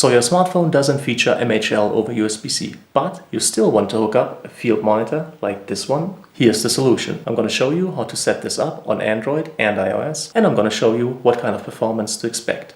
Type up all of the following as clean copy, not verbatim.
So your smartphone doesn't feature MHL over USB-C, but you still want to hook up a field monitor like this one. Here's the solution. I'm going to show you how to set this up on Android and iOS, and I'm going to show you what kind of performance to expect.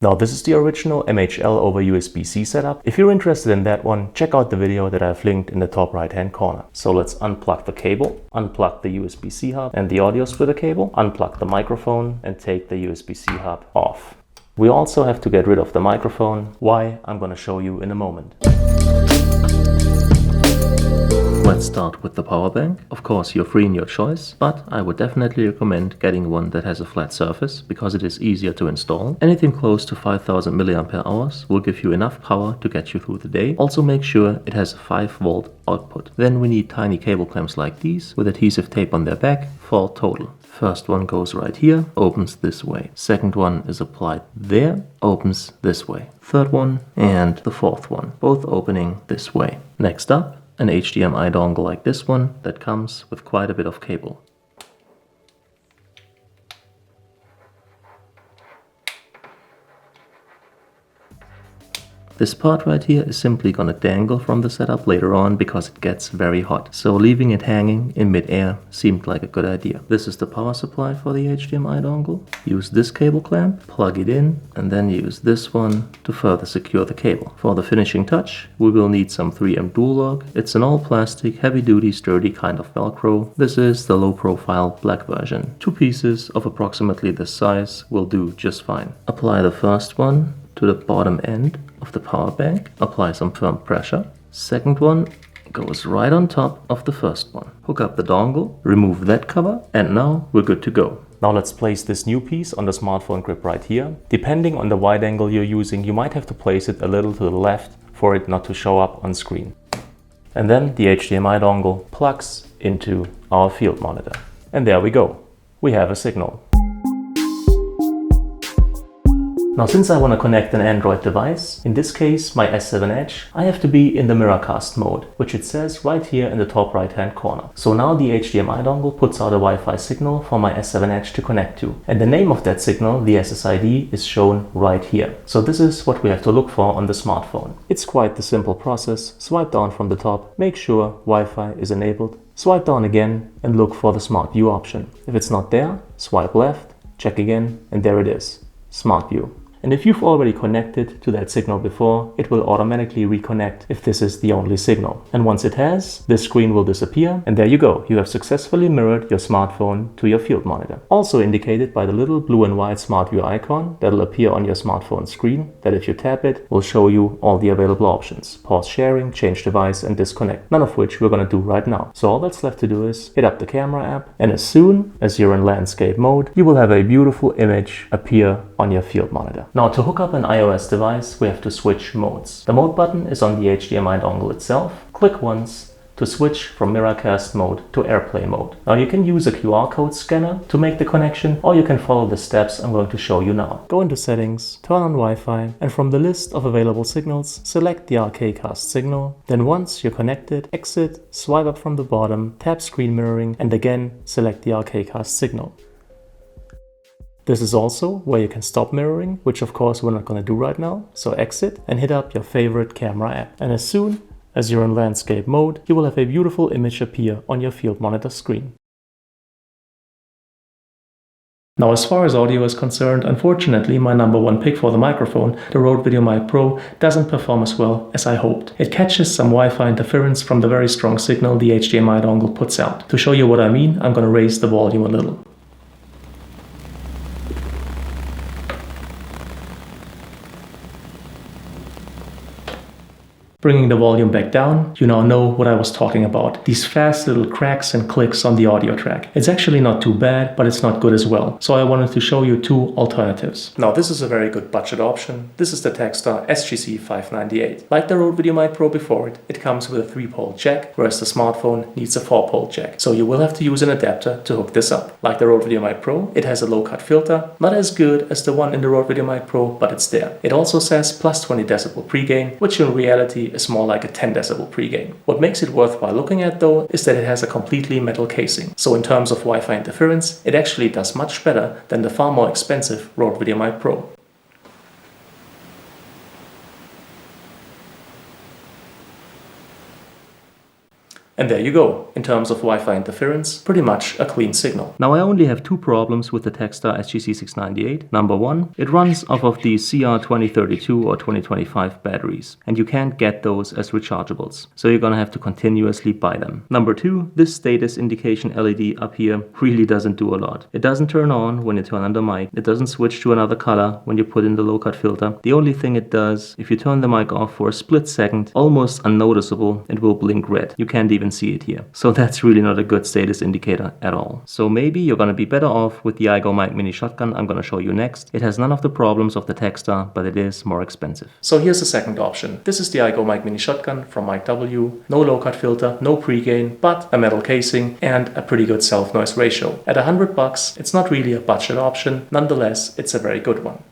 Now this is the original MHL over USB-C setup. If you're interested in that one, check out the video that I've linked in the top right hand corner. So let's unplug the cable, unplug the USB-C hub and the audio splitter cable, unplug the microphone and take the USB-C hub off. We also have to get rid of the microphone. Why? I'm going to show you in a moment. Let's start with the power bank. Of course, you're free in your choice, but I would definitely recommend getting one that has a flat surface because it is easier to install. Anything close to 5000 mAh will give you enough power to get you through the day. Also make sure it has a 5-volt output. Then we need tiny cable clamps like these with adhesive tape on their back for total. First one goes right here, opens this way. Second one is applied there, opens this way. Third one and the fourth one, both opening this way. Next up, an HDMI dongle like this one that comes with quite a bit of cable. This part right here is simply gonna dangle from the setup later on because it gets very hot. So leaving it hanging in mid-air seemed like a good idea. This is the power supply for the HDMI dongle. Use this cable clamp, plug it in, and then use this one to further secure the cable. For the finishing touch, we will need some 3M dual lock. It's an all plastic, heavy duty, sturdy kind of Velcro. This is the low profile black version. 2 pieces of approximately this size will do just fine. Apply the first one to the bottom end of the power bank, apply some firm pressure. Second one goes right on top of the first one. Hook up the dongle, remove that cover, and now we're good to go. Now let's place this new piece on the smartphone grip right here. Depending on the wide angle you're using, you might have to place it a little to the left for it not to show up on screen. And then the HDMI dongle plugs into our field monitor. And there we go. We have a signal. Now since I want to connect an Android device, in this case my S7 Edge, I have to be in the Miracast mode, which it says right here in the top right hand corner. So now the HDMI dongle puts out a Wi-Fi signal for my S7 Edge to connect to. And the name of that signal, the SSID, is shown right here. So this is what we have to look for on the smartphone. It's quite the simple process. Swipe down from the top, make sure Wi-Fi is enabled, swipe down again and look for the Smart View option. If it's not there, swipe left, check again, and there it is, Smart View. And if you've already connected to that signal before, it will automatically reconnect if this is the only signal. And once it has, this screen will disappear, and there you go. You have successfully mirrored your smartphone to your field monitor. Also indicated by the little blue and white Smart View icon that'll appear on your smartphone screen, that if you tap it, will show you all the available options. Pause sharing, change device, and disconnect. None of which we're gonna do right now. So all that's left to do is hit up the camera app, and as soon as you're in landscape mode, you will have a beautiful image appear on your field monitor. Now to hook up an iOS device, we have to switch modes. The mode button is on the HDMI dongle itself. Click once to switch from Miracast mode to AirPlay mode. Now you can use a QR code scanner to make the connection, or you can follow the steps I'm going to show you now. Go into settings, turn on Wi-Fi, and from the list of available signals, select the RKcast signal. Then once you're connected, exit, swipe up from the bottom, tap screen mirroring, and again select the RKcast signal. This is also where you can stop mirroring, which of course we're not going to do right now. So exit and hit up your favorite camera app. And as soon as you're in landscape mode, you will have a beautiful image appear on your field monitor screen. Now as far as audio is concerned, unfortunately my #1 pick for the microphone, the Rode VideoMic Pro, doesn't perform as well as I hoped. It catches some Wi-Fi interference from the very strong signal the HDMI dongle puts out. To show you what I mean, I'm going to raise the volume a little. Bringing the volume back down, you now know what I was talking about. These fast little cracks and clicks on the audio track. It's actually not too bad, but it's not good as well. So I wanted to show you 2 alternatives. Now this is a very good budget option. This is the Techstar SGC598. Like the Rode VideoMic Pro before it, it comes with a 3-pole jack, whereas the smartphone needs a 4-pole jack. So you will have to use an adapter to hook this up. Like the Rode VideoMic Pro, it has a low-cut filter, not as good as the one in the Rode VideoMic Pro, but it's there. It also says plus 20 decibel pre-gain, which in reality actually is more like a 10 decibel pregain. What makes it worthwhile looking at though is that it has a completely metal casing. So in terms of Wi-Fi interference, it actually does much better than the far more expensive Rode VideoMic Pro. And there you go. In terms of Wi-Fi interference, pretty much a clean signal. Now I only have two problems with the Techstar SGC698. Number one, it runs off of the CR2032 or 2025 batteries, and you can't get those as rechargeables. So you're gonna have to continuously buy them. Number two, this status indication LED up here really doesn't do a lot. It doesn't turn on when you turn on the mic. It doesn't switch to another color when you put in the low cut filter. The only thing it does, if you turn the mic off for a split second, almost unnoticeable, it will blink red. You can't even see it here. So that's really not a good status indicator at all. So maybe you're gonna be better off with the iGo Mic Mini Shotgun I'm gonna show you next. It has none of the problems of the Techstar, but it is more expensive. So here's the second option. This is the iGo Mic Mini Shotgun from Mic W. No low cut filter, no pregain, but a metal casing and a pretty good self-noise ratio. At $100, it's not really a budget option. Nonetheless, it's a very good one.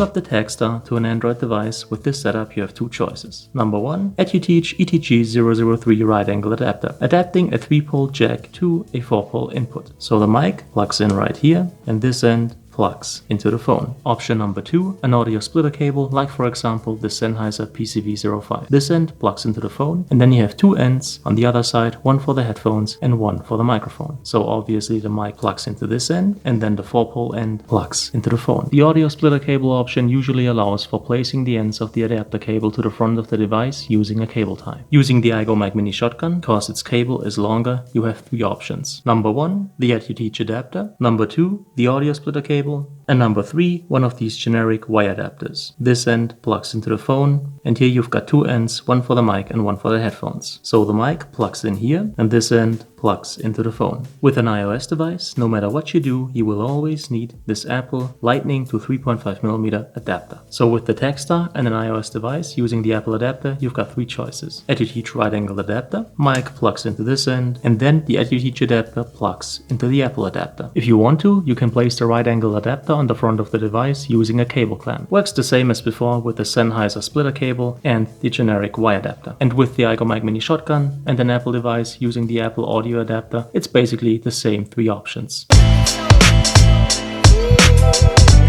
Up the Techstar to an Android device with this setup, you have two choices. Number one, EduTeach ETG003 right angle adapter, adapting a 3-pole jack to a 4-pole input. So the mic plugs in right here, and this end plugs into the phone. Option number two, an audio splitter cable, like for example the Sennheiser PCV05. This end plugs into the phone, and then you have two ends on the other side, one for the headphones and one for the microphone. So obviously the mic plugs into this end, and then the 4-pole end plugs into the phone. The audio splitter cable option usually allows for placing the ends of the adapter cable to the front of the device using a cable tie. Using the iGo Mic Mini Shotgun, because its cable is longer, you have three options. Number one, the EduTeach adapter. Number two, the audio splitter cable. And number three, one of these generic Y adapters. This end plugs into the phone, and here you've got two ends, one for the mic and one for the headphones. So the mic plugs in here, and this end plugs into the phone. With an iOS device, no matter what you do, you will always need this Apple Lightning to 3.5mm adapter. So with the Techstar and an iOS device using the Apple adapter, you've got three choices. EduTeach right angle adapter, mic plugs into this end, and then the EduTeach adapter plugs into the Apple adapter. If you want to, you can place the right angle adapter on the front of the device using a cable clamp. Works the same as before with the Sennheiser splitter cable and the generic Y adapter. And with the iGo Mic Mini Shotgun and an Apple device using the Apple audio adapter, it's basically the same three options.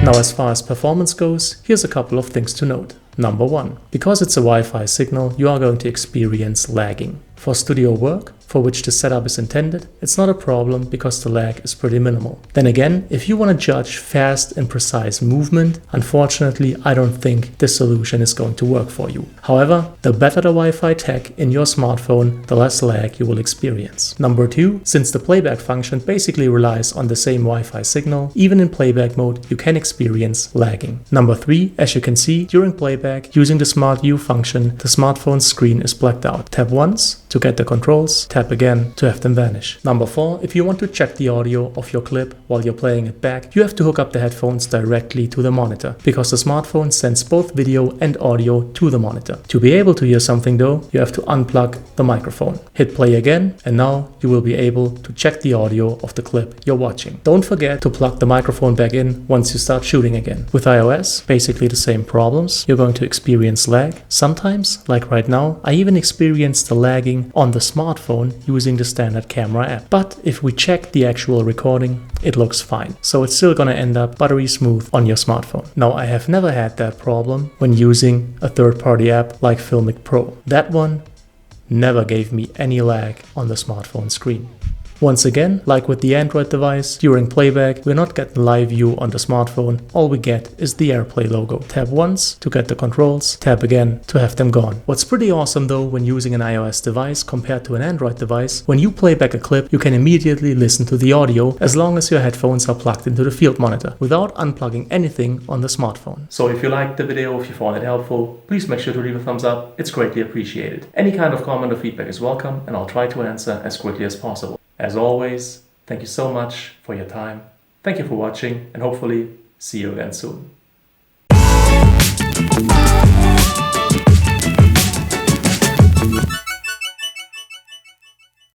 Now as far as performance goes, here's a couple of things to note. Number one, because it's a Wi-Fi signal, you are going to experience lagging. For studio work, for which the setup is intended, it's not a problem because the lag is pretty minimal. Then again, if you want to judge fast and precise movement, unfortunately, I don't think this solution is going to work for you. However, the better the Wi-Fi tech in your smartphone, the less lag you will experience. Number two, since the playback function basically relies on the same Wi-Fi signal, even in playback mode, you can experience lagging. Number three, as you can see, during playback, using the Smart View function, the smartphone's screen is blacked out. Tap once to get the controls, tap again to have them vanish. Number four, if you want to check the audio of your clip while you're playing it back, you have to hook up the headphones directly to the monitor, because the smartphone sends both video and audio to the monitor. To be able to hear something though, you have to unplug the microphone. Hit play again, and now you will be able to check the audio of the clip you're watching. Don't forget to plug the microphone back in once you start shooting again. With iOS, basically the same problems. You're going to experience lag. Sometimes, like right now, I even experienced the lagging on the smartphone using the standard camera app. But if we check the actual recording, it looks fine. So it's still gonna end up buttery smooth on your smartphone. Now, I have never had that problem when using a third-party app like Filmic Pro. That one never gave me any lag on the smartphone screen. Once again, like with the Android device, during playback, we're not getting live view on the smartphone. All we get is the AirPlay logo. Tap once to get the controls, tap again to have them gone. What's pretty awesome though, when using an iOS device compared to an Android device, when you play back a clip, you can immediately listen to the audio as long as your headphones are plugged into the field monitor without unplugging anything on the smartphone. So if you liked the video, if you found it helpful, please make sure to leave a thumbs up. It's greatly appreciated. Any kind of comment or feedback is welcome, and I'll try to answer as quickly as possible. As always, thank you so much for your time. Thank you for watching, and hopefully see you again soon.